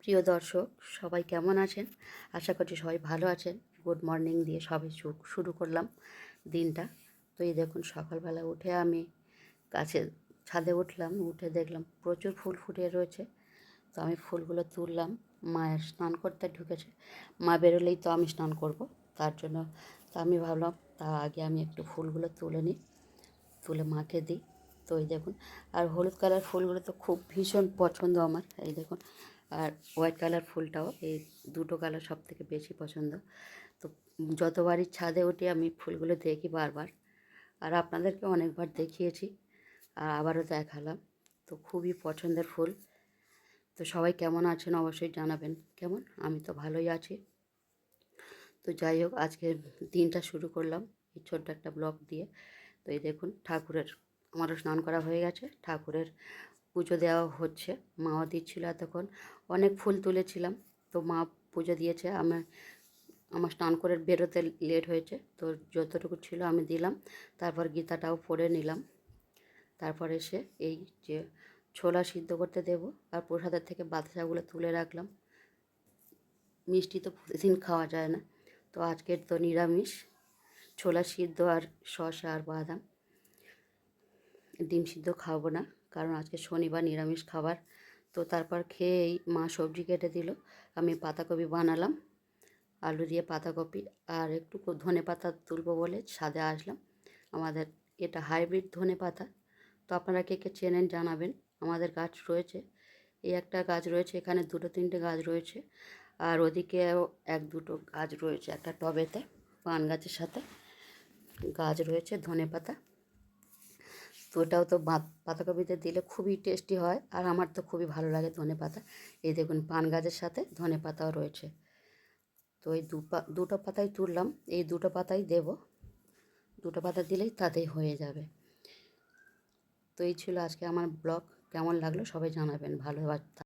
প্রিয় দর্শক, সবাই কেমন আছেন? আশা করছি সবাই ভালো আছেন। গুড মর্নিং দিয়ে সবে শুরু করলাম দিনটা। তো এই দেখুন, সকালবেলা উঠে আমি ছাদে উঠলাম, উঠে দেখলাম প্রচুর ফুল ফুটে রয়েছে। তো আমি ফুলগুলো তুললাম। মায়ের স্নান করতে ঢুকেছে, মা বেরোলেই তো আমি স্নান করব। তার জন্য তো আমি ভাবলাম তার আগে আমি একটু ফুলগুলো তুলে নিই, তুলে মাকে দিই। তো এই দেখুন, আর হলুদ কালার ফুলগুলো তো খুব ভীষণ পছন্দ আমার। এই দেখুন, আর হোয়াইট কালার ফুলটাও, এই দুটো কালার সব থেকে বেশি পছন্দ। তো যতবারই ছাদে উঠি আমি ফুলগুলো দেখি বারবার, আর আপনাদেরকে অনেকবার দেখিয়েছি আর আবারও দেখালাম। তো খুবই পছন্দের ফুল। তো সবাই কেমন আছেন অবশ্যই জানাবেন। কেমন? আমি তো ভালোই আছি। তো যাই হোক, আজকে দিনটা শুরু করলাম এই ছোট্ট একটা ব্লগ দিয়ে। তো এই দেখুন, আমারও স্নান করা হয়ে গেছে, ঠাকুরের পুজো দেওয়া হচ্ছে। মাও দিচ্ছিল এতক্ষণ, অনেক ফুল তুলেছিলাম। তো মা পুজো দিয়েছে। আমার স্নান করে বেরোতে লেট হয়েছে, তো যতটুকু ছিল আমি দিলাম। তারপর গীতাটাও পড়ে নিলাম। তারপর এসে এই যে ছোলা সিদ্ধ করতে দেব, আর প্রসাদের থেকে বাতাসাগুলো তুলে রাখলাম। মিষ্টি তো প্রতিদিন খাওয়া যায় না, তো আজকের তো নিরামিষ, ছোলা সিদ্ধ আর শসা আর বাদাম। ডিম সিদ্ধ খাবো না, কারণ আজকে শনিবার, নিরামিষ খাবার। তো তারপর খেয়েই মা সবজি কেটে দিল। আমি পাতাকপি বানালাম, আলু দিয়ে পাতাকপি, আর একটু ধনে পাতা তুলবো বলে ছাদে আসলাম। আমাদের এটা হাইব্রিড ধনে পাতা। তো আপনারা কে কে চেনেন জানাবেন। আমাদের গাছ রয়েছে, এই একটা গাছ রয়েছে, এখানে দুটো তিনটে গাছ রয়েছে, আর ওদিকেও এক দুটো গাছ রয়েছে একটা টবেতে, পান গাছের সাথে গাছ রয়েছে ধনে পাতা। তো ওটাও তো পাতাকপিতে দিলে খুবই টেস্টি হয়, আর আমার তো খুবই ভালো লাগে ধনে পাতা। এই দেখুন, পান গাছের সাথে ধনে পাতাও রয়েছে। তো এই দুটো পাতাই তুললাম, এই দুটো পাতাই দেব। দুটো পাতা দিলেই তাতেই হয়ে যাবে। তো এই ছিল আজকে আমার ব্লগ। কেমন লাগলো সবাই জানাবেন। ভালো